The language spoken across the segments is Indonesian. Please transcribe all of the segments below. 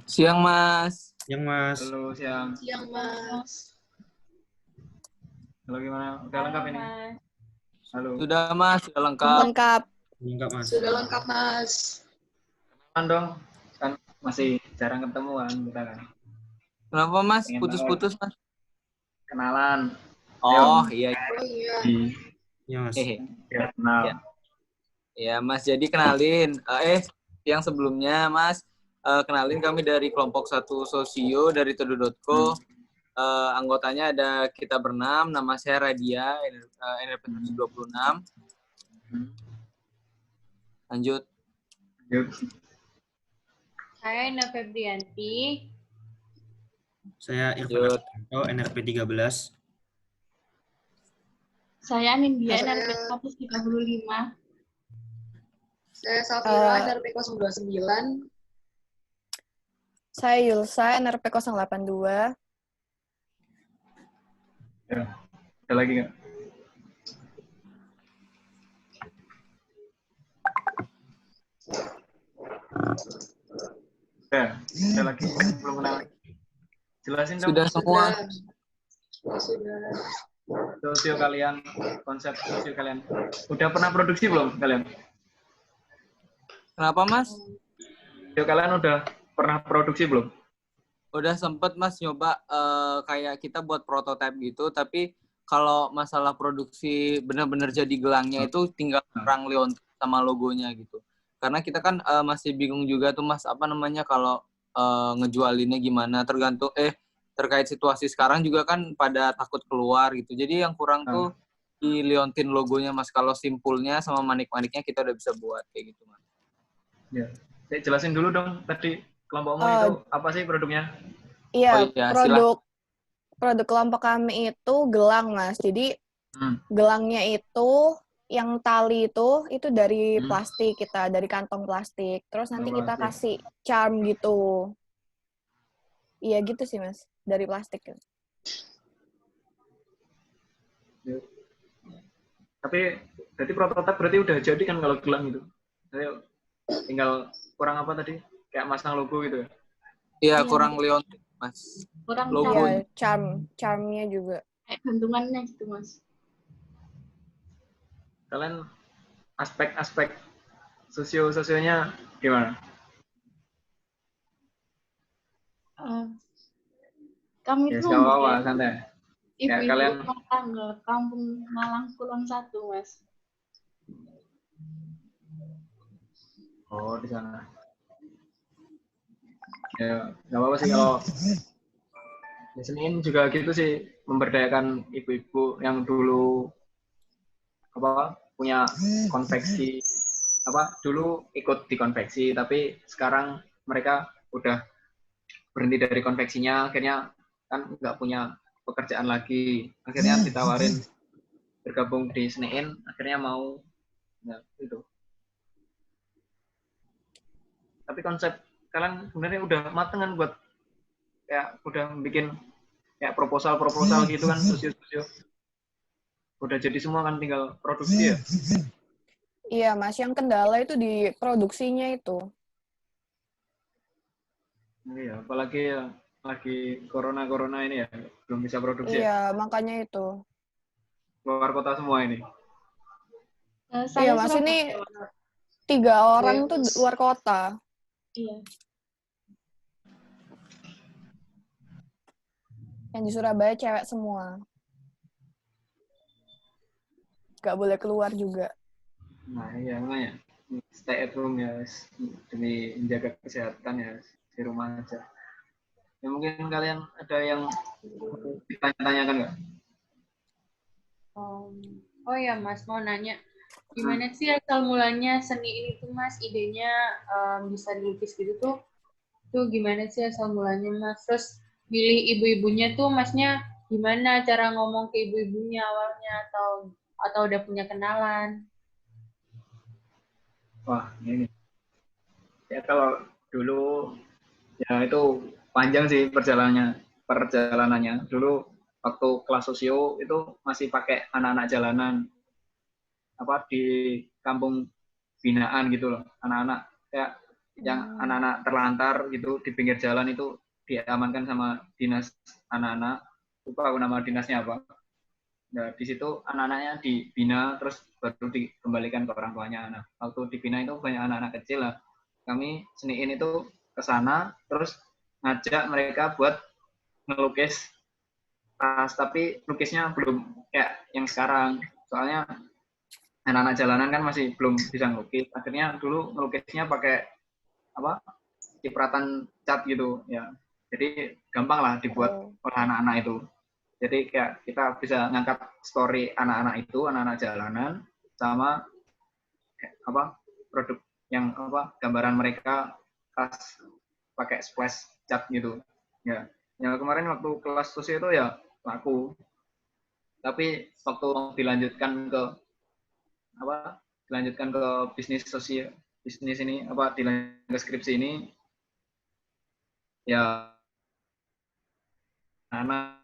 Siang, Mas. Siang, Mas. Halo, siang. Siang, Mas. Halo, gimana? Udah lengkap ini? Halo. Sudah, Mas. Sudah lengkap. Lengkap. Enggak, Mas. Sudah lengkap, Mas. Kenalan dong. Kan masih jarang ketemu kan kita kan. Kenapa, Mas? Pengen Putus-putus, Mas? Kenalan. Oh, iya. Oh iya. Iya, Mas. Biar kenal. Iya. Ya, Mas. Jadi kenalin. Yang sebelumnya, Mas, kenalin kami dari kelompok 1 Sosio dari Todo.co. Anggotanya ada kita berenam. Nama saya Radia, NRP 26. Lanjut. Yuk. Saya Ina Febrianti. Saya Irfan Lanjut. Artanto, NRP 13. Saya Nindya, Saya- NRP 135. Saya Safira, NRP 029. Saya Yulsa, NRP 082. Ya. Ada lagi nggak? Ada lagi. Belum kenal. Jelasin dong. Sudah semua. Sudah. Sosio kalian, konsep sosio kalian. Udah pernah produksi belum kalian? Kenapa, Mas? Sosio kalian udah pernah produksi belum? Udah sempet, Mas, nyoba kayak kita buat prototipe gitu, tapi kalau masalah produksi benar-benar jadi gelangnya itu tinggal orang Leon sama logonya gitu. Karena kita kan masih bingung juga tuh, Mas, apa namanya kalau ngejualinnya gimana, terkait situasi sekarang juga kan pada takut keluar gitu. Jadi yang kurang tuh di Leontin logonya, Mas. Kalau simpulnya sama manik-maniknya kita udah bisa buat kayak gitu, Mas. Ya. Saya jelasin dulu dong tadi kelompokmu Oh. itu apa sih produknya? Iya, Oh iya, produk kelompok kami itu gelang, Mas. Jadi gelangnya itu yang tali itu dari plastik kita, dari kantong plastik. Terus nanti kita kasih charm gitu. Iya gitu sih, Mas. Dari plastik. Tapi berarti prototipe berarti udah jadi kan kalau gelang itu. Jadi tinggal kurang apa tadi? Kayak masang logo gitu ya. Iya, kurang Leontin, Mas. Kurang Logo. Iya, charmnya juga. kayak gantungannya gitu, Mas. Kalian aspek-aspek sosionya gimana? Kami Ya, tuh nggak apa-apa, santai. Ya, ibu-ibu kalian- rumah tangga Kampung Malang Kulon 1, Mas. Oh, di sana. Ya, nggak apa-apa sih kalau di Senin juga gitu sih, memberdayakan ibu-ibu yang dulu punya konveksi dulu ikut di konveksi, tapi sekarang mereka udah berhenti dari konveksinya, akhirnya kan nggak punya pekerjaan lagi, akhirnya ditawarin bergabung di Senin, akhirnya mau, ya itu. Tapi konsep kalian sebenarnya udah mateng kan buat kayak udah bikin kayak proposal gitu kan, sosio udah jadi semua kan, tinggal produksi ya. Iya, Mas. Yang kendala itu di produksinya itu. Iya, apalagi ya lagi corona ini ya, belum bisa produksi ya. Iya, makanya itu. Keluar kota semua ini. Iya, Mas. Ini 3 orang tuh luar kota. Iya. Yang di Surabaya cewek semua. Gak boleh keluar juga. Nah iya makanya stay at home ya, demi menjaga kesehatan ya, di rumah aja. Ya mungkin kalian ada yang ditanya-tanyakan nggak? Oh ya, Mas, mau nanya. Gimana sih asal mulanya seni ini tuh, Mas? Idenya bisa dilukis gitu tuh gimana sih asal mulanya, Mas? Terus milih ibu-ibunya tuh, Masnya gimana cara ngomong ke ibu-ibunya awalnya, atau udah punya kenalan? Wah ini ya, kalau dulu ya itu panjang sih perjalanannya. Dulu waktu kelas sosio itu masih pakai anak-anak jalanan, di kampung binaan gitu loh, anak-anak kayak yang anak-anak terlantar gitu di pinggir jalan itu diamankan sama dinas anak-anak. Lupa aku nama dinasnya apa. Nah, di situ anak-anaknya dibina terus baru dikembalikan ke orang tuanya. Nah, waktu dibina itu banyak anak-anak kecil lah. Kami seniin itu ke sana terus ngajak mereka buat ngelukis tas, tapi lukisnya belum kayak yang sekarang. Soalnya anak-anak jalanan kan masih belum bisa ngelukis. Akhirnya dulu ngelukisnya pakai apa? Cipratan cat gitu ya. Jadi gampang lah dibuat oleh anak-anak itu. Jadi kayak kita bisa ngangkat story anak-anak itu, anak-anak jalanan, sama apa produk yang apa gambaran mereka pas pakai splash cat gitu. Ya, yang kemarin waktu kelas sosial itu ya laku. Tapi waktu dilanjutkan ke bisnis sosial, bisnis ini apa dilanjutkan ke skripsi ini, ya anak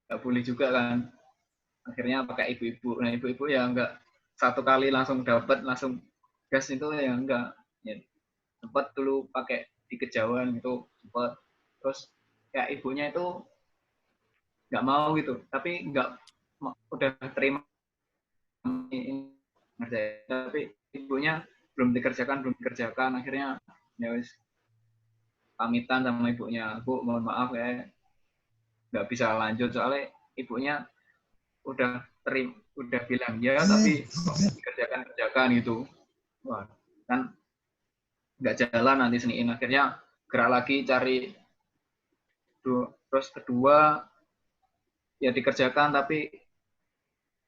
nggak boleh juga kan, akhirnya pakai ibu-ibu. Nah ibu-ibu ya nggak satu kali langsung dapat langsung gas itu ya enggak ya, sempat dulu pakai di kejauhan gitu sempat, terus kayak ibunya itu nggak mau gitu, tapi nggak udah terima ngerjain, tapi ibunya belum dikerjakan, akhirnya ya wis pamitan sama ibunya, Bu mohon maaf ya nggak bisa lanjut soalnya ibunya udah bilang ya tapi kok dikerjakan gitu. Wah kan nggak jalan nanti seniin, akhirnya gerak lagi cari. Terus kedua ya dikerjakan tapi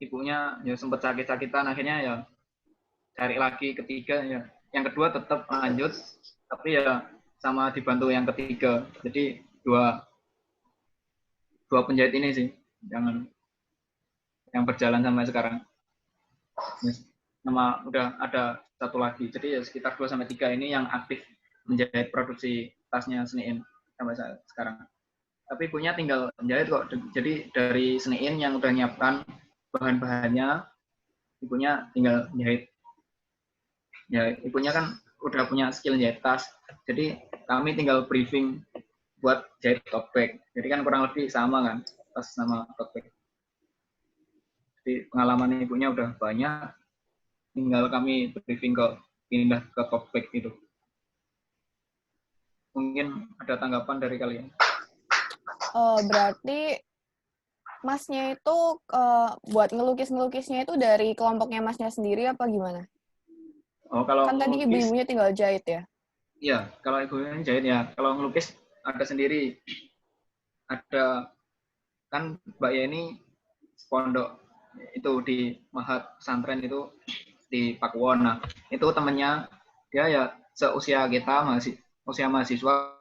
ibunya ya sempat sakit-sakitan, akhirnya ya cari lagi. Ketiga ya yang kedua tetap lanjut tapi ya sama dibantu yang ketiga. Jadi dua penjahit ini sih yang berjalan sampai sekarang. Nama udah ada satu lagi, jadi ya sekitar 2-3 ini yang aktif menjahit produksi tasnya Seniin sampai sekarang. Tapi punya tinggal menjahit kok, jadi dari Seniin yang udah nyiapkan bahan-bahannya, ibunya tinggal jahit. Ya ibunya kan udah punya skill jahit tas, jadi kami tinggal briefing buat jahit tote bag. Jadi kan kurang lebih sama kan, tas sama tote bag. Jadi pengalaman ibunya udah banyak, tinggal kami briefing pindah ke tote bag itu. Mungkin ada tanggapan dari kalian? Berarti masnya itu buat ngelukisnya itu dari kelompoknya masnya sendiri apa gimana? Oh, kalau kan tadi ibu-ibunya tinggal jahit ya? Iya, kalau ibunya jahit ya. Kalau ngelukis ada sendiri. Ada kan Mbak Yeni pondok itu di Mahat Pesantren itu di Pakuwon. Nah, itu temennya dia ya seusia kita, usia mahasiswa,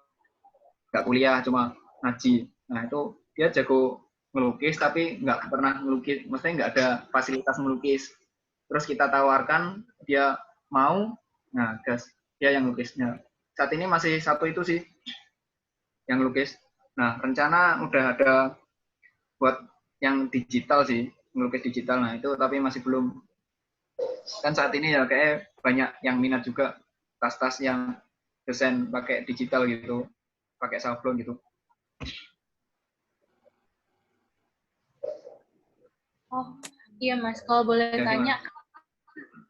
nggak kuliah cuma ngaji. Nah itu dia jago ngelukis tapi nggak pernah ngelukis, maksudnya nggak ada fasilitas melukis. Terus kita tawarkan, dia mau, nah gas dia yang lukisnya. Saat ini masih satu itu sih yang lukis. Nah rencana udah ada buat yang digital sih, ngelukis digital. Nah itu tapi masih belum. Kan saat ini ya kayak banyak yang minat juga tas-tas yang desain pakai digital gitu, pakai sablon gitu. Oh iya Mas, kalau boleh tanya,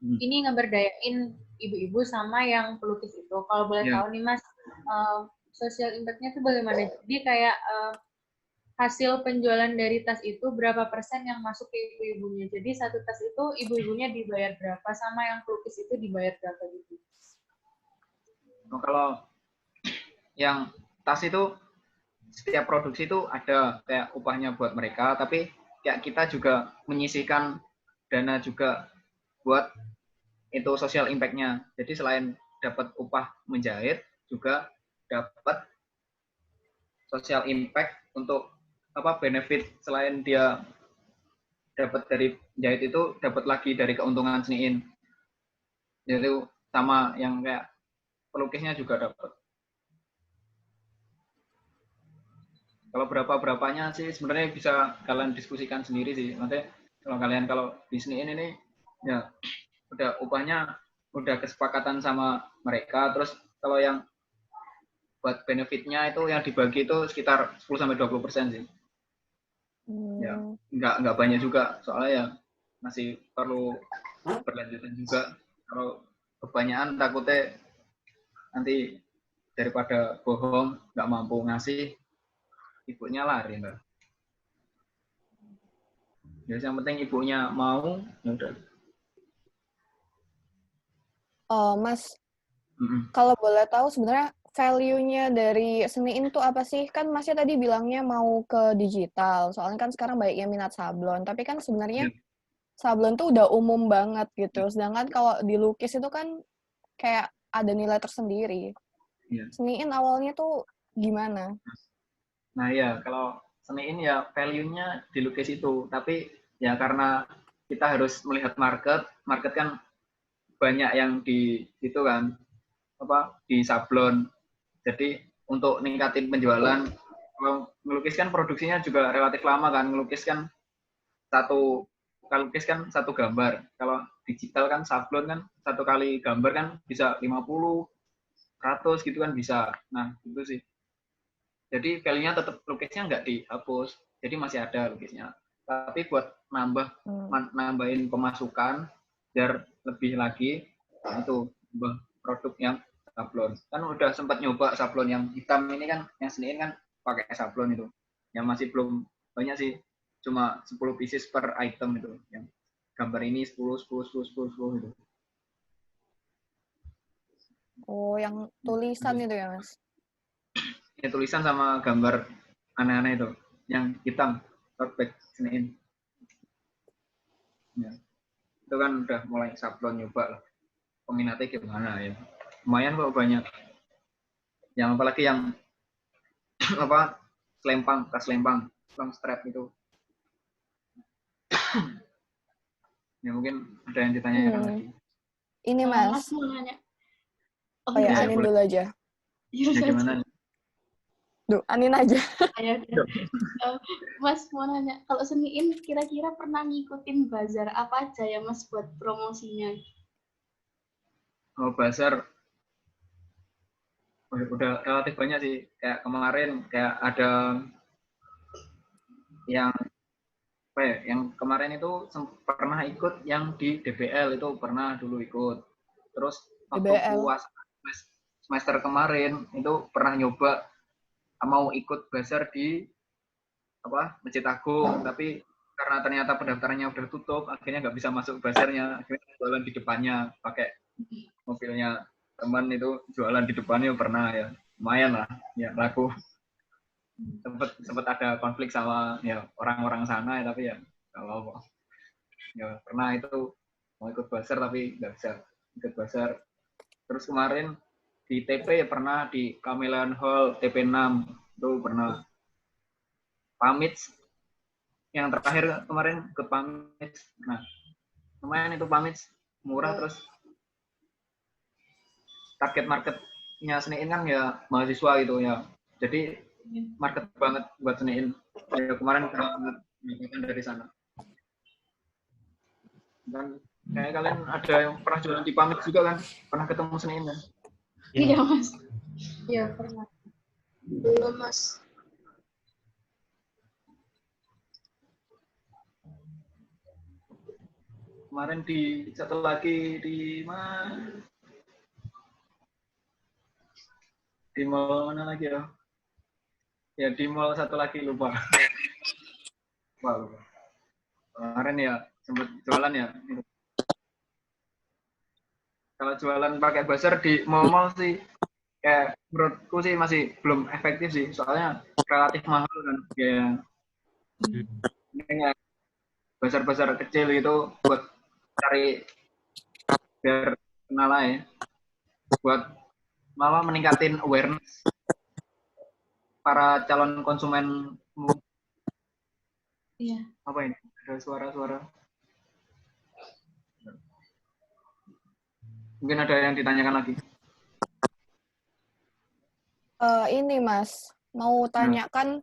ini ngeberdayain ibu-ibu sama yang pelukis itu. Kalau boleh tahu nih Mas, social impact-nya tuh bagaimana? Jadi kayak hasil penjualan dari tas itu berapa persen yang masuk ke ibu-ibunya? Jadi satu tas itu ibu-ibunya dibayar berapa, sama yang pelukis itu dibayar berapa gitu? Oh, kalau yang tas itu setiap produksi itu ada kayak upahnya buat mereka, tapi kayak kita juga menyisihkan dana juga buat itu social impact-nya. Jadi selain dapat upah menjahit, juga dapat social impact untuk apa benefit, selain dia dapat dari jahit itu dapat lagi dari keuntungan Seniin. Jadi sama yang kayak pelukisnya juga dapat. Kalau berapanya sih sebenarnya bisa kalian diskusikan sendiri sih. Nanti kalau di Seniin ini ya udah upahnya udah kesepakatan sama mereka, terus kalau yang buat benefitnya itu yang dibagi itu sekitar 10-20% sih. Ya, nggak banyak juga, soalnya ya masih perlu berlanjutan juga. Kalau kebanyakan takutnya nanti daripada bohong nggak mampu ngasih, ibunya lari ntar. Ya, yang penting ibunya mau, ya udah. Mas, kalau boleh tahu sebenarnya value-nya dari Seniin tuh apa sih? Kan Masnya tadi bilangnya mau ke digital, soalnya kan sekarang banyak yang minat sablon. Tapi kan sebenarnya sablon tuh udah umum banget gitu. Sedangkan kalau dilukis itu kan kayak ada nilai tersendiri. Seniin awalnya tuh gimana? Nah ya, kalau Seniin ya value-nya dilukis itu. Tapi ya karena kita harus melihat market kan banyak yang di itu kan, di sablon. Jadi untuk ningkatin penjualan, kalau ngelukis kan produksinya juga relatif lama kan. Ngelukis kan satu gambar. Kalau digital kan sablon kan satu kali gambar kan bisa 50, 100 gitu kan bisa. Nah, itu sih. Jadi value-nya tetap, lukisnya nggak dihapus. Jadi masih ada lukisnya. Tapi buat nambahin pemasukan biar lebih lagi, nah itu produk yang sablon. Kan udah sempat nyoba sablon yang hitam ini kan, yang Seniin kan pakai sablon itu. Yang masih belum banyak sih, cuma 10 pieces per item itu. Yang gambar ini 10 itu. Oh, yang tulisan itu ya, Mas? Ya, tulisan sama gambar aneh-aneh itu. Yang hitam, tote bag Seniin. Ya. Itu kan udah mulai sablon nyoba lah. Peminatnya gimana ya. Lumayan kok banyak. Yang apalagi yang tas selempang, long strap itu. Ya mungkin ada yang ditanyakan lagi. Ini Mas. Mas mau nanya. Oh ya, Anin dulu aja. Ya gimana? Duh, Anin aja. Mas mau nanya, kalau Seniin kira-kira pernah ngikutin bazar apa aja ya Mas buat promosinya? Oh, bazar udah relatif banyak sih. Kayak kemarin kayak ada yang yang kemarin itu pernah ikut yang di DBL, itu pernah dulu ikut. Terus waktu puasa semester kemarin itu pernah nyoba mau ikut bazar di Masjid Agung, tapi karena ternyata pendaftarannya udah tutup, akhirnya nggak bisa masuk bazarnya. Akhirnya jualan di depannya pakai mobilnya teman, itu jualan di depannya pernah ya, lumayan lah ya, laku. Sempat ada konflik sama ya orang-orang sana ya, tapi ya kalau ya pernah itu mau ikut bazar tapi nggak bisa ikut bazar. Terus kemarin di TP ya pernah, di Kamelion Hall TP6 itu pernah. Pamit yang terakhir kemarin ke Pamit. Nah, lumayan itu Pamit, murah. Terus target marketnya Seniin kan ya mahasiswa gitu ya. Jadi market banget buat Seniin. Ya, kemarin mendapatkan dari sana. Dan kayak kalian ada yang pernah jualan di Pamit juga kan? Pernah ketemu Seniin kan? Iya Mas. Iya pernah. Belum Mas. Kemarin di satu lagi di mana? Di mall mana lagi ya? Ya di mall satu lagi lupa. Wow. Kemarin ya sempat jualan ya. Kalau jualan pakai bazar di mall-mall sih, kayak menurutku sih masih belum efektif sih. Soalnya relatif mahal kan. Ya. Ini bazar-bazar kecil gitu buat cari biar kenal ya. Buat malah meningkatin awareness para calon konsumen. Iya. Apa ini? Ada suara-suara. Mungkin ada yang ditanyakan lagi. Ini Mas, mau tanyakan,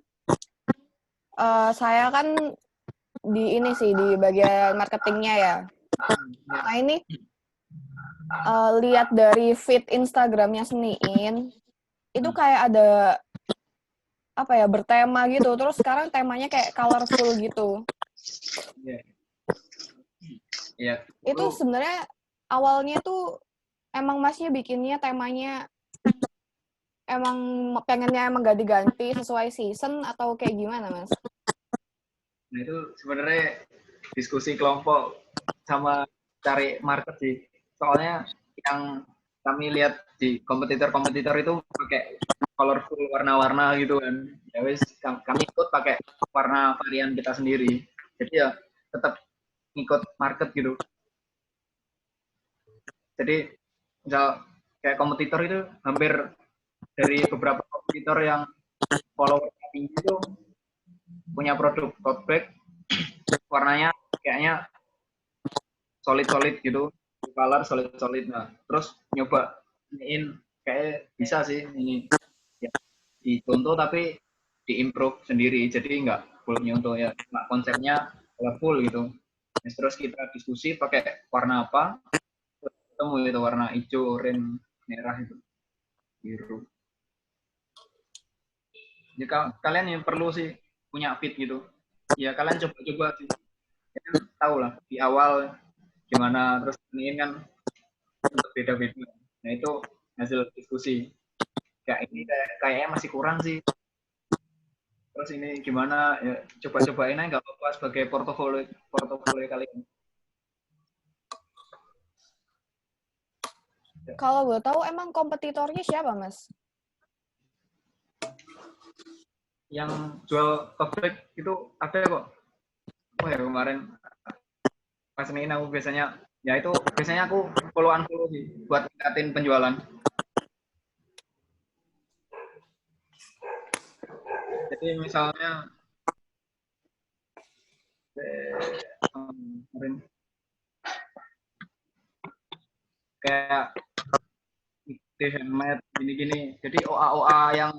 saya kan di bagian marketingnya ya. Nah ini lihat dari feed Instagramnya Seniin, itu kayak ada apa ya, bertema gitu. Terus sekarang temanya kayak colorful gitu. Iya. Iya. Itu sebenarnya awalnya tuh emang Masnya bikinnya temanya emang pengennya emang ganti-ganti sesuai season atau kayak gimana, Mas? Nah, itu sebenarnya diskusi kelompok sama cari market sih. Soalnya yang kami lihat di kompetitor-kompetitor itu pakai colorful warna-warna gitu kan. Ya wis kami ikut pakai warna varian kita sendiri. Jadi ya tetap ngikut market gitu. Jadi misal kayak kompetitor itu hampir dari beberapa kompetitor yang follower tinggi itu punya produk tote bag warnanya kayaknya solid gitu, color solid. Nah, terus nyoba iniin kayak bisa sih ini ya, dicontoh tapi diimprove sendiri, jadi nggak full nyontoh ya, nggak konsepnya full gitu. Terus kita diskusi pakai warna apa, ketemu itu warna hijau, oranye, merah itu, biru. Jika kalian yang perlu sih punya fit gitu, ya kalian coba-coba sih. Ya, tahu lah di awal gimana, terus ini kan beda-beda. Nah itu hasil diskusi. Kayak ini kayaknya masih kurang sih. Terus ini gimana? Ya coba-cobain aja nggak apa-apa sebagai portofolio kalian. Kalau gue tahu emang kompetitornya siapa, Mas? Yang jual tote bag itu ada kok. Oh ya kemarin pas ini aku biasanya ya itu biasanya aku follow sih buat tingkatin penjualan. Jadi misalnya kemarin kayak handmade gini-gini. Jadi OA yang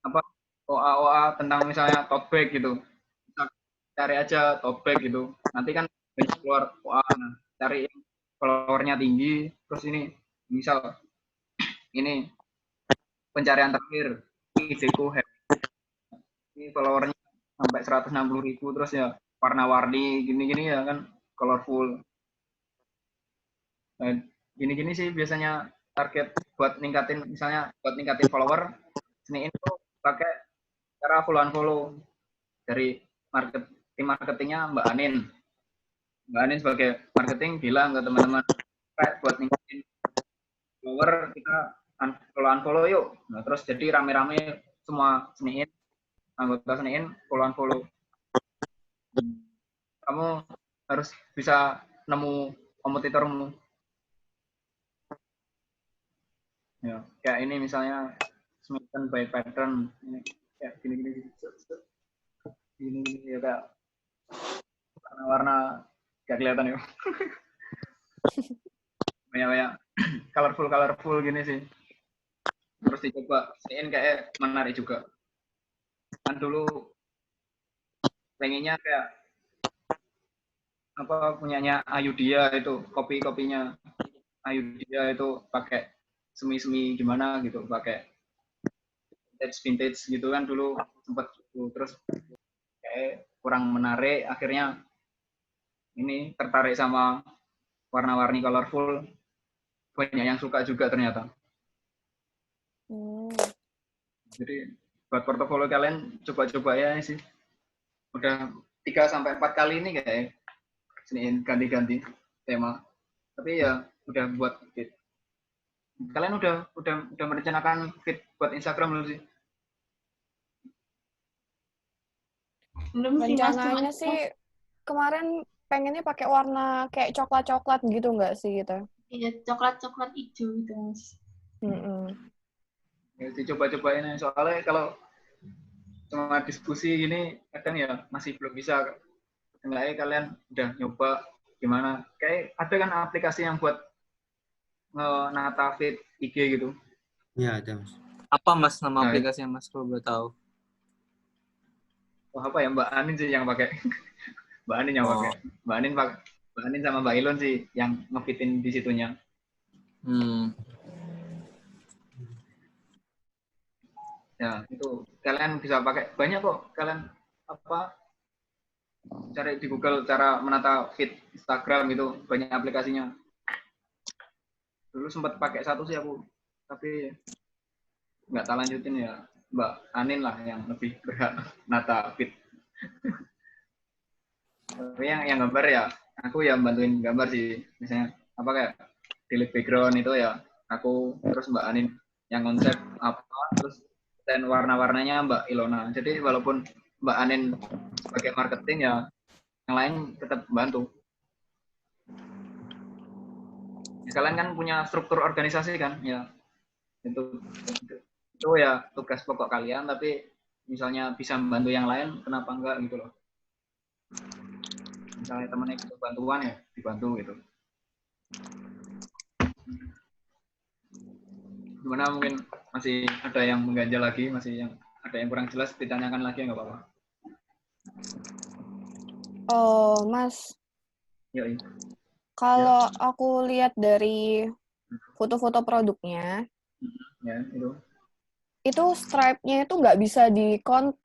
apa OA tentang misalnya tote bag gitu. Cari aja tote bag gitu. Nanti kan banyak keluar OA. Nah, cari yang followernya tinggi. Terus ini misal ini pencarian terakhir Izeku ini followernya sampai 160.000, terus ya warna-warni gini-gini ya kan, colorful. Nah, gini-gini sih biasanya target buat ningkatin, misalnya buat ningkatin follower, Seniin tuh pakai cara follow dari tim marketingnya Mbak Anin. Mbak Anin sebagai marketing bilang ke teman-teman, buat ningkatin follower kita follow yuk. Nah, terus jadi rame-rame semua Seniin, anggota Seniin follow. Kamu harus bisa nemu kompetitormu. Ya, kayak ini misalnya Smitten by pattern, ini kayak gini ya, kayak warna-warna gak kelihatan ya. Banyak colorful gini sih. Terus dicoba, Seniin kayak menarik juga. Kan dulu pengennya kayak apa punyanya Ayudia itu, kopinya Ayudia itu pakai semi gimana gitu, pakai vintage gitu kan dulu sempat gitu. Terus kayak kurang menarik, akhirnya ini tertarik sama warna-warni colorful, banyak yang suka juga ternyata. Jadi buat portofolio kalian coba-coba ya sih. Udah 3-4 kali ini kayak Seniin ganti-ganti tema. Tapi ya udah buat fit. Kalian udah merencanakan fit buat Instagram belum sih? Belum sih, Mas. Rencananya sih kemarin pengennya pakai warna kayak coklat-coklat gitu nggak sih gitu? Iya, coklat-coklat hijau gitu, Mas. Ya, dicoba-cobain aja. Soalnya kalau cuma diskusi gini kadang ya masih belum bisa. Enggaknya kalian udah nyoba gimana? Kayak ada kan aplikasi yang buat nata feed IG gitu. Iya, ada, Mas. Apa, Mas, nama aplikasinya, Mas, kalau boleh tahu? Oh, apa ya, Mbak Anin sih yang pakai. Mbak Anin yang pakai. Mbak Anin sama Mbak Ilon sih yang ngefitin di situnya. Ya, itu kalian bisa pakai banyak kok. Kalian cari di Google cara menata feed Instagram itu banyak aplikasinya. Dulu sempat pakai satu sih aku, tapi nggak tak lanjutin ya. Mbak Anin lah yang lebih berhak nata feed. Tapi yang gambar ya, aku yang bantuin gambar sih. Misalnya kayak delete background itu ya aku, terus Mbak Anin yang konsep terus dan warna-warnanya Mbak Ilona. Jadi walaupun Mbak Anin sebagai marketing ya, yang lain tetap bantu. Ya, kalian kan punya struktur organisasi kan, ya itu ya tugas pokok kalian. Tapi misalnya bisa membantu yang lain, kenapa enggak gitu loh? Misalnya temennya butuh bantuan ya dibantu gitu. Gimana, mungkin masih ada yang mengganjal lagi, masih yang ada yang kurang jelas ditanyakan lagi, nggak apa-apa. Oh, Mas. Yoi. Kalau aku lihat dari foto-foto produknya, Ya, itu stripe-nya itu nggak bisa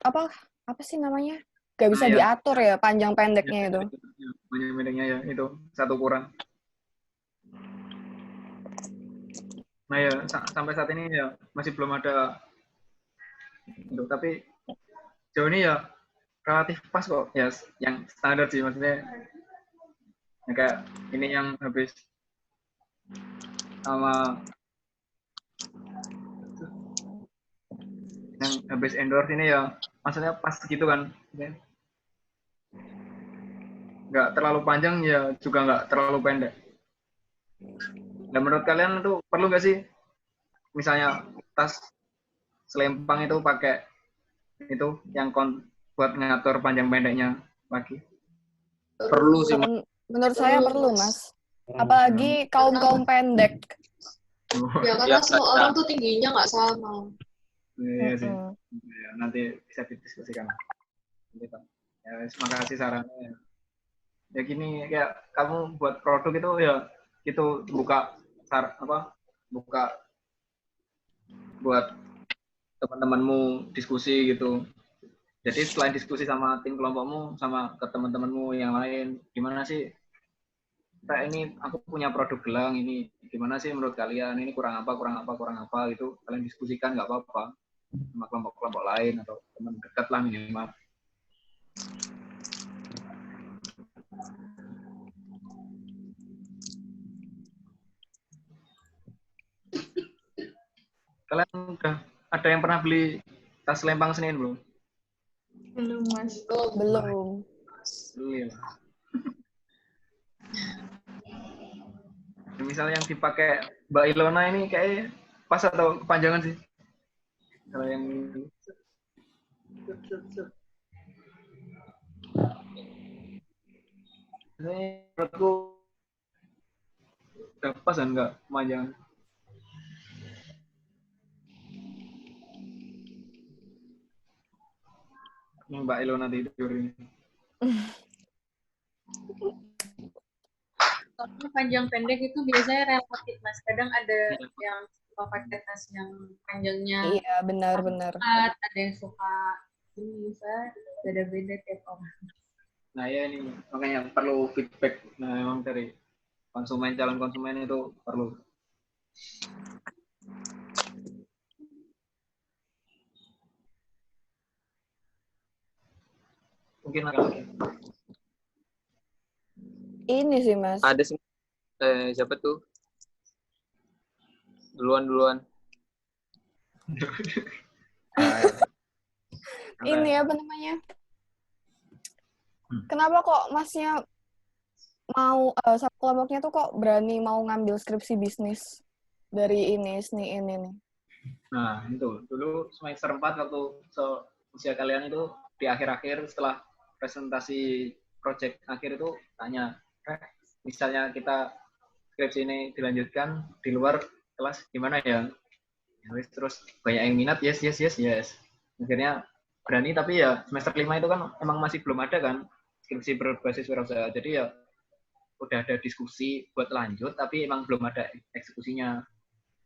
apa sih namanya? Nggak bisa diatur ya, panjang pendeknya itu. Panjang pendeknya ya, itu satu kurang. Nah ya, sampai saat ini ya masih belum ada itu, tapi jauh ini ya relatif pas kok ya, yang standar sih maksudnya. Ya, kayak ini yang habis endorse ini ya, maksudnya pas gitu kan. Nggak terlalu panjang ya, juga nggak terlalu pendek. Nah, menurut kalian itu perlu nggak sih, misalnya tas selempang itu pakai itu yang buat ngatur panjang pendeknya lagi? Perlu sih. Menurut saya perlu, Mas. Apalagi kaum pendek. Ya, karena semua orang tuh tingginya nggak sama. Iya sih. Ya, nanti bisa didiskusikan. Ya, terima kasih sarannya. Ya gini, kayak kamu buat produk itu ya, itu buka buat teman-temanmu diskusi gitu. Jadi selain diskusi sama tim kelompokmu, sama ke teman-temanmu yang lain, gimana sih? Ini aku punya produk gelang ini, gimana sih menurut kalian? Ini kurang apa gitu. Kalian diskusikan, nggak apa-apa, sama kelompok-kelompok lain atau teman dekat lah minimal. Kalian udah ada yang pernah beli tas lempang Senin belum? Belum, Mas. Belum. Belum. Misalnya yang dipakai Mbak Ilona ini kayak pas atau kepanjangan sih? Kalau yang ini menurutku udah pas kan, nggak kepanjangan. Yang Mbak Ilona tidur ini. Kalau panjang pendek itu biasanya relatif, Mas. Kadang ada yang suka pakai tas yang panjangnya. Iya, benar-benar. Ada yang suka ini, bisa beda-beda tiap orang. Nah ya, ini makanya perlu feedback. Nah emang dari calon konsumen itu perlu. Mungkin akan lagi. Ini sih, Mas. Ada sih. Siapa tuh? Duluan. Ini apa namanya? Kenapa kok Masnya mau kelompoknya tuh kok berani mau ngambil skripsi bisnis dari ini nih? Nah, itu dulu semester 4 waktu usia kalian itu di akhir-akhir setelah presentasi project akhir itu tanya, misalnya kita skripsi ini dilanjutkan di luar kelas gimana ya? Terus banyak yang minat, yes. Akhirnya berani, tapi ya semester 5 itu kan emang masih belum ada kan skripsi berbasis wirausaha. Jadi ya udah ada diskusi buat lanjut, tapi emang belum ada eksekusinya.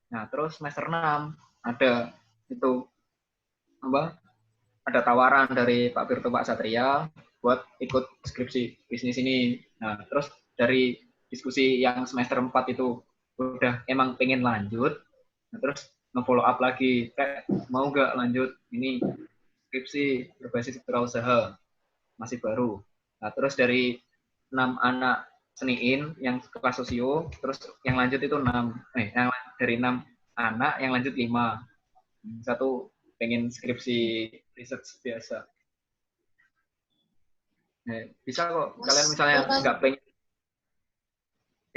Nah, terus semester 6 ada itu apa? Ada tawaran dari Pak Pirto Pak Satria buat ikut skripsi bisnis ini. Nah, terus dari diskusi yang semester 4 itu udah emang pengen lanjut, nah, terus nge-follow up lagi, kayak mau nggak lanjut ini skripsi berbasis wirausaha, masih baru. Nah, terus dari 6 anak seniin yang kelas sosio, terus yang lanjut itu 6. Yang dari 6 anak yang lanjut 5. Satu pengen skripsi research biasa. Bisa kok kalian misalnya nggak pengen.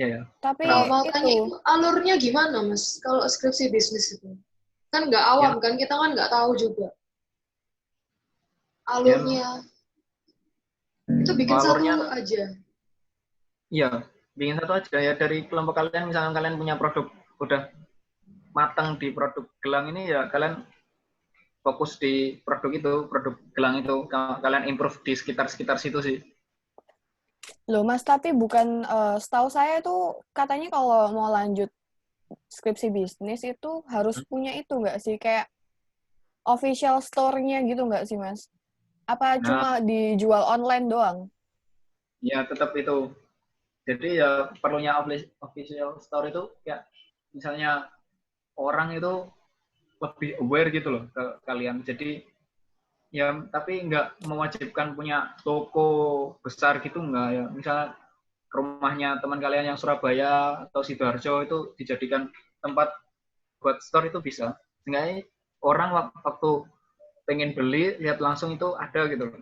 Ya. Tapi makanya itu alurnya gimana, Mas? Kalau skripsi bisnis itu kan nggak awam kan, kita kan nggak tahu juga alurnya. Itu bikin alurnya, satu aja. Iya, bikin satu aja ya. Dari kelompok kalian, misalnya kalian punya produk udah matang di produk gelang ini, ya kalian fokus di produk itu, produk gelang itu, kalian improve di sekitar situ sih. loh Mas, tapi bukan setahu saya itu katanya kalau mau lanjut skripsi bisnis itu harus punya itu nggak sih, kayak official store-nya gitu nggak sih Mas? Apa cuma dijual online doang? Ya tetap itu. Jadi ya perlunya official store itu ya misalnya orang itu lebih aware gitu loh ke kalian. Jadi ya tapi nggak mewajibkan punya toko besar gitu, nggak ya. Misalnya rumahnya teman kalian yang Surabaya atau Sidoarjo itu dijadikan tempat buat store itu bisa. Sehingga orang waktu pengen beli lihat langsung itu ada gitu loh.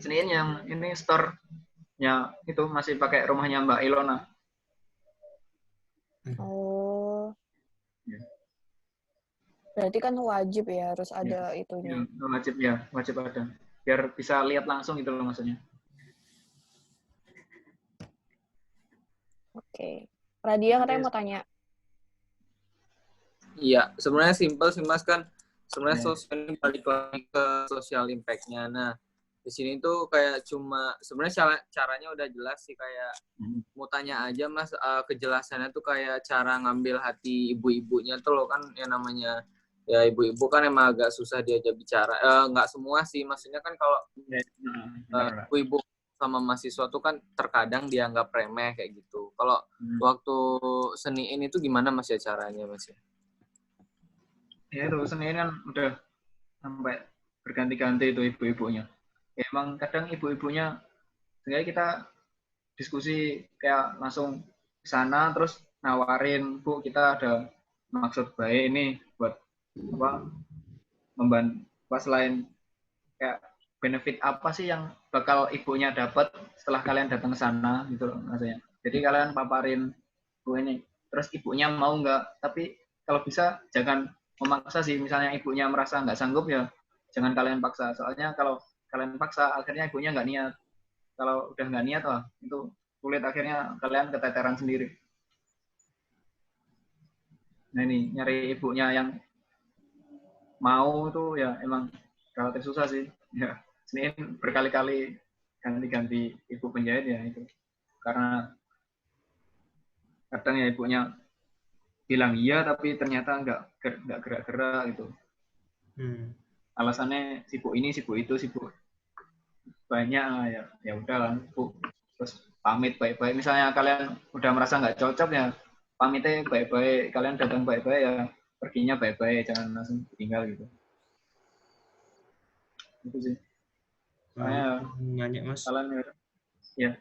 Senin yang ini store-nya itu masih pakai rumahnya Mbak Ilona. Oh. Ya. Berarti kan wajib ya harus ada itunya. Ya, wajib ada. Biar bisa lihat langsung gitu loh maksudnya. Oke. Radia katanya mau tanya. Iya, sebenarnya simpel sih Mas, kan sebenarnya sosial ini balik lagi ke social impact-nya. Nah, di sini tuh kayak cuma sebenarnya caranya udah jelas sih, kayak mau tanya aja Mas, kejelasannya tuh kayak cara ngambil hati ibu-ibunya tuh loh, kan yang namanya ya ibu-ibu kan emang agak susah diajak bicara. Nggak semua sih, maksudnya kan kalau ibu-ibu sama mahasiswa tuh kan terkadang dianggap remeh kayak gitu. Kalau waktu seni ini tuh gimana Mas ya caranya Mas ya? Ya itu Senin kan udah sampai berganti-ganti itu ibu-ibunya. Ya, emang kadang ibu-ibunya sehingga kita diskusi kayak langsung ke sana terus nawarin, Bu, kita ada maksud baik ini buat apa membantu selain kayak benefit apa sih yang bakal ibunya dapat setelah kalian datang ke sana gitu maksudnya. Jadi kalian paparin Bu ini, terus ibunya mau nggak, tapi kalau bisa jangan memaksa sih. Misalnya ibunya merasa nggak sanggup ya jangan kalian paksa, soalnya kalau kalian paksa akhirnya ibunya nggak niat. Kalau udah nggak niat wah itu sulit, akhirnya kalian keteteran sendiri. Nah ini nyari ibunya yang mau tuh ya emang relatif susah sih ya. Senin berkali-kali ganti-ganti ibu penjahit ya itu karena kadang ya ibunya bilang iya tapi ternyata nggak gerak-gerak gitu. Alasannya sibuk ini sibuk itu sibuk banyak ya udah lah Bu, terus pamit baik-baik. Misalnya kalian udah merasa nggak cocok ya pamitnya baik-baik, kalian datang baik-baik ya perginya baik-baik, jangan langsung tinggal gitu. Itu sih. Nanya Mas. Kalian ya.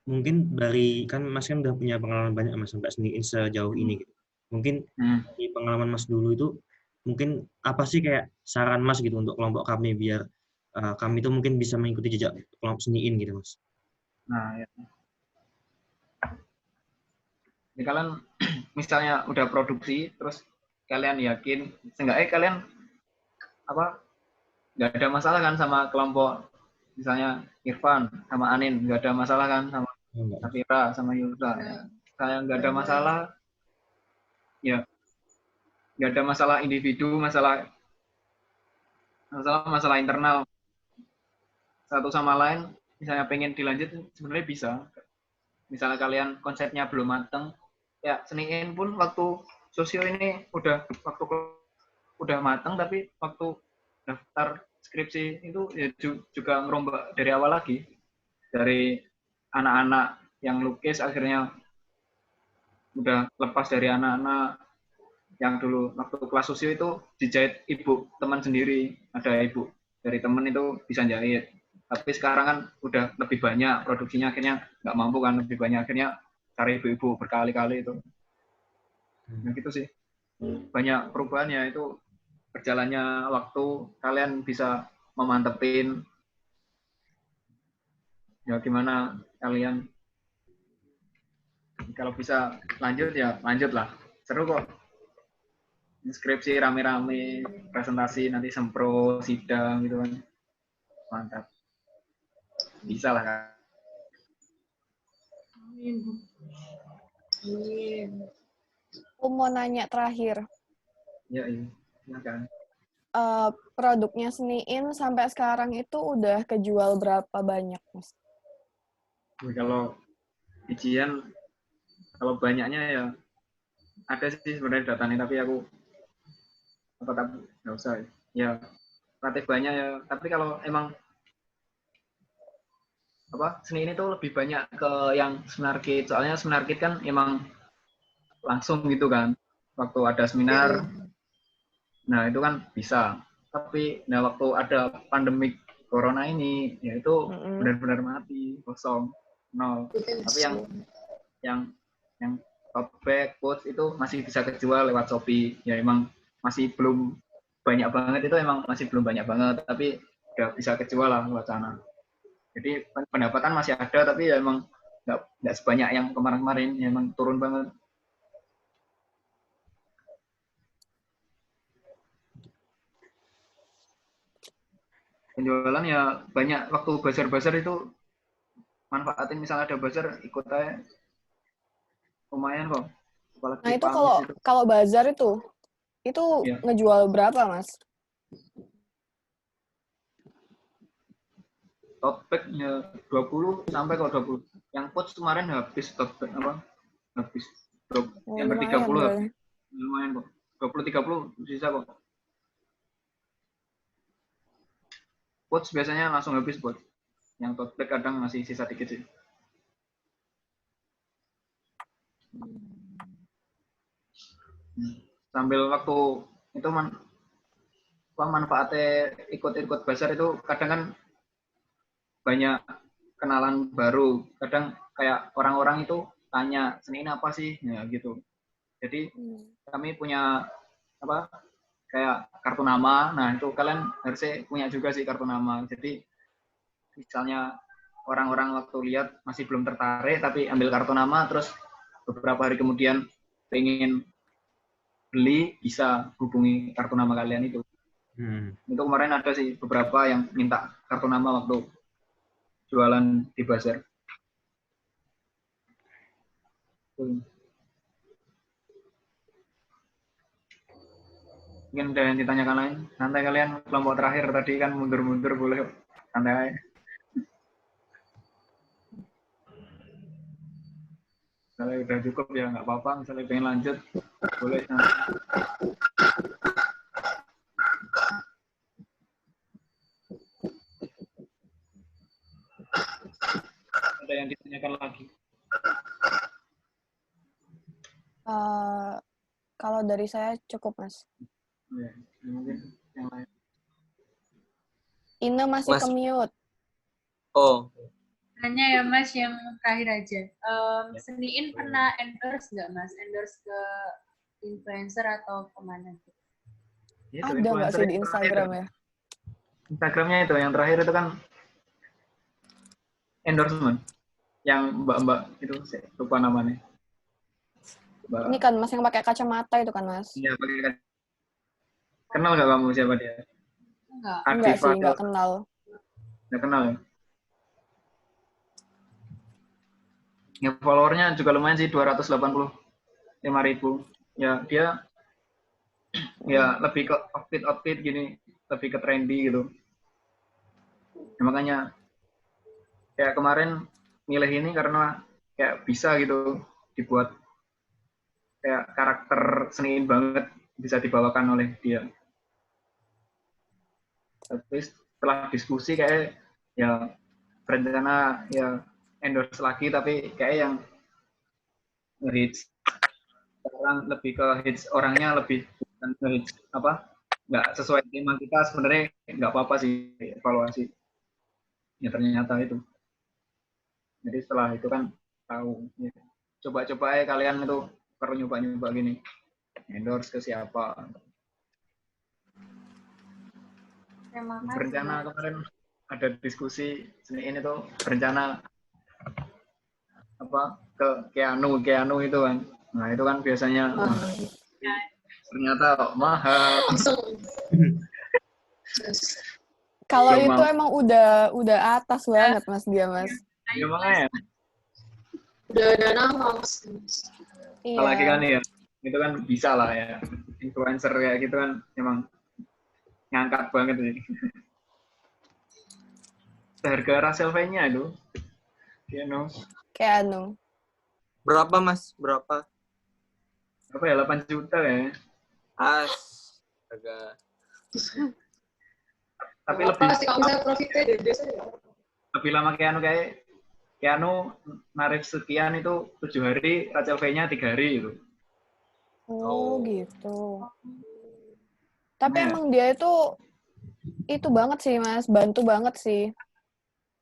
Mungkin dari kan Mas kan udah punya pengalaman banyak Mas sampai sejauh ini gitu. Mungkin di pengalaman Mas dulu itu mungkin apa sih kayak saran Mas gitu untuk kelompok kami biar kami itu mungkin bisa mengikuti jejak kelompok seniin gitu Mas. Nah ya. Ini kalian misalnya udah produksi terus kalian yakin seenggaknya kalian apa nggak ada masalah kan sama kelompok, misalnya Irfan sama Anin nggak ada masalah kan sama Safira sama Yusa ya. Saya nggak ada masalah ya, nggak ada masalah individu, masalah internal satu sama lain misalnya pengen dilanjut sebenarnya bisa. Misalnya kalian konsepnya belum matang, ya seniin pun waktu sosio ini udah matang, tapi waktu daftar skripsi itu ya juga ngerombak dari awal lagi. Dari anak-anak yang lukis akhirnya udah lepas dari anak-anak yang dulu waktu kelas sosio itu dijahit ibu teman sendiri, ada ibu dari teman itu bisa jahit, tapi sekarang kan udah lebih banyak produksinya, akhirnya nggak mampu kan, lebih banyak akhirnya cari ibu-ibu berkali-kali itu. Nah gitu sih, banyak perubahannya itu, berjalannya waktu kalian bisa memantepin ya gimana kalian kalau bisa lanjut ya lanjut lah, seru kok. Skripsi rame-rame, presentasi nanti sempro, sidang gitu kan. Mantap. Bisa lah kan. Aku mau nanya terakhir. Ya, iya. Silakan. Produknya Seniin sampai sekarang itu udah kejual berapa banyak, Mas? Kalau bijian, kalau banyaknya ya ada sih sebenarnya datanya, tapi aku nggak usah ya, relatif banyak ya, tapi kalau emang Seniin itu lebih banyak ke yang seminar kit, soalnya seminar kit kan emang langsung gitu kan, waktu ada seminar, nah itu kan bisa, tapi nah waktu ada pandemik corona ini ya itu benar-benar mati, kosong, nol. Tapi yang tote bag, pouch itu masih bisa kejual lewat Shopee. Ya emang masih belum banyak banget, itu emang masih belum banyak banget, tapi udah bisa kejual lah lewat sana. Jadi pendapatan masih ada, tapi ya emang nggak sebanyak yang kemarin-kemarin, ya emang turun banget. Penjualan ya banyak, waktu bazar-bazar itu manfaatin, misalnya ada bazar ikut aja, lumayan kok. Apalagi nah itu kalau bazar itu ya. Ngejual berapa, Mas? Tote bag ya 20 sampai kok 20. Yang pouch kemarin habis tote bag habis. Yang ber 30 habis. Lumayan kok. 20 30 sisa kok. Pouch biasanya langsung habis, buat. Yang tote bag kadang masih sisa dikit sih. Sambil waktu itu manfaatnya ikut-ikut bazar itu kadang kan banyak kenalan baru. Kadang kayak orang-orang itu tanya, Seniin apa sih? Ya gitu. Jadi kami punya kayak kartu nama. Nah itu kalian harusnya punya juga sih kartu nama. Jadi misalnya orang-orang waktu lihat masih belum tertarik, tapi ambil kartu nama, terus beberapa hari kemudian pengen beli, bisa hubungi kartu nama kalian itu. Itu kemarin ada sih beberapa yang minta kartu nama waktu jualan di bazar. Mungkin ada yang ditanyakan lain. Santai kalian, kelompok terakhir tadi kan mundur-mundur, boleh santai. Misalnya udah cukup ya nggak apa-apa, misalnya pengen lanjut, boleh. Ada yang ditanyakan lagi? Kalau dari saya cukup, Mas. Ya, mungkin yang lain. Ine masih ke-mute. Oh. Nanya ya, Mas, yang terakhir aja. Seniin pernah endorse nggak, Mas? Endorse ke influencer atau kemana? Ada nggak sih di Instagram ya? Instagramnya itu, yang terakhir itu kan endorsement. Yang mbak-mbak itu, saya lupa namanya. Mbak. Ini kan Mas yang pakai kacamata itu kan, Mas? Iya, pakai kacamata. Kenal nggak kamu siapa dia? Enggak sih, nggak kenal. Nggak kenal ya? Ya, followernya juga lumayan sih, 285.000. Ya, dia ya lebih ke outfit gini, lebih ke trendy gitu. Ya, makanya kayak kemarin milih ini karena kayak bisa gitu dibuat kayak karakter seniin banget, bisa dibawakan oleh dia. Tapi setelah diskusi kayak ya berencana ya endorse lagi, tapi kayak yang hits orang lebih ke hits orangnya lebih bukan ke hits apa nggak sesuai tema kita, sebenarnya nggak apa-apa sih evaluasi ya ternyata itu. Jadi setelah itu kan tahu ya, coba-coba kalian itu perlu nyoba-nyoba gini, endorse ke siapa. Terima kasih. Berencana kemarin ada diskusi seni ini tuh berencana apa ke Keanu itu kan. Nah itu kan biasanya ternyata mahal. Langsung. Kalau Belum itu mau. emang udah atas banget Mas dia Mas. Ya makanya. Udah ada nama Mas. Apalagi Iya. kan ya, itu kan bisa lah ya. Influencer kayak gitu kan emang ngangkat banget sih. Harga Russell V-nya itu. Keanu. Berapa Mas? Berapa? Apa ya, 8 juta ya. Astaga. Tapi Pasti kalau misalnya profitnya dari biasanya. lebih lama Keanu narik sekian itu 7 hari, Rachel V-nya 3 hari itu. Oh, gitu. Tapi Ya. emang dia itu banget sih Mas, bantu banget sih.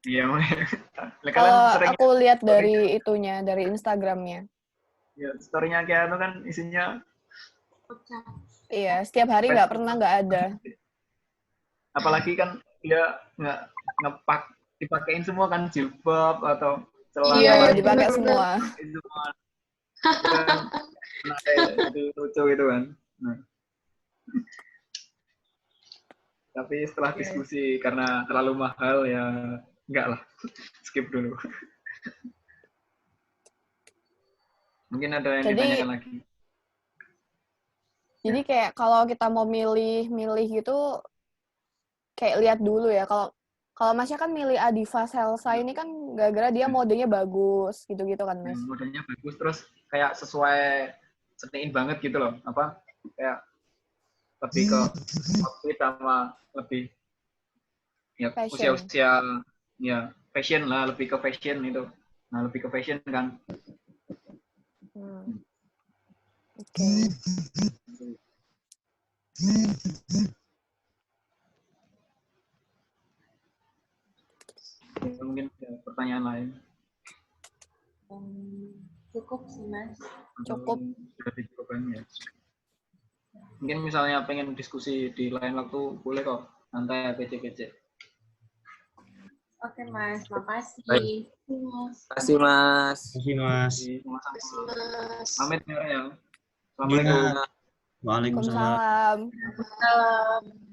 Iya, makanya. Kalau aku lihat dari itunya, dari Instagramnya. Ya, story-nya Keanu kan isinya Iya, setiap hari nggak pernah nggak ada. apalagi kan dia nggak dipakein semua kan, jilbab atau celana. Iya, dipakai benar-benar. semua. Semua. Itu lucu itu kan. Nah. Tapi setelah diskusi karena terlalu mahal ya enggak lah, skip dulu. Mungkin ada yang ditanyakan lagi. Jadi kayak kalau kita mau milih gitu, kayak lihat dulu ya. Kalau Masnya kan milih Adiva Selsa ini kan gara-gara dia modenya bagus gitu-gitu kan Mas. Modenya bagus terus kayak sesuai seniin banget gitu loh. Apa kayak lebih ke outfit sama lebih ya usia-usia ya fashion lah, lebih ke fashion itu. Nah, lebih ke fashion kan. Oke. Mungkin ada pertanyaan lain. Cukup sih Mas. Cukup. Sudah dijawabannya. Mungkin misalnya pengen diskusi di lain waktu boleh kok, santai kece-kece. Oke Mas, makasih. Baik. Mas. Terima kasih Mas. Terima kasih Mas. Mas. Pamit ya. Assalamualaikum. Waalaikumsalam. Waalaikumsalam. Salam.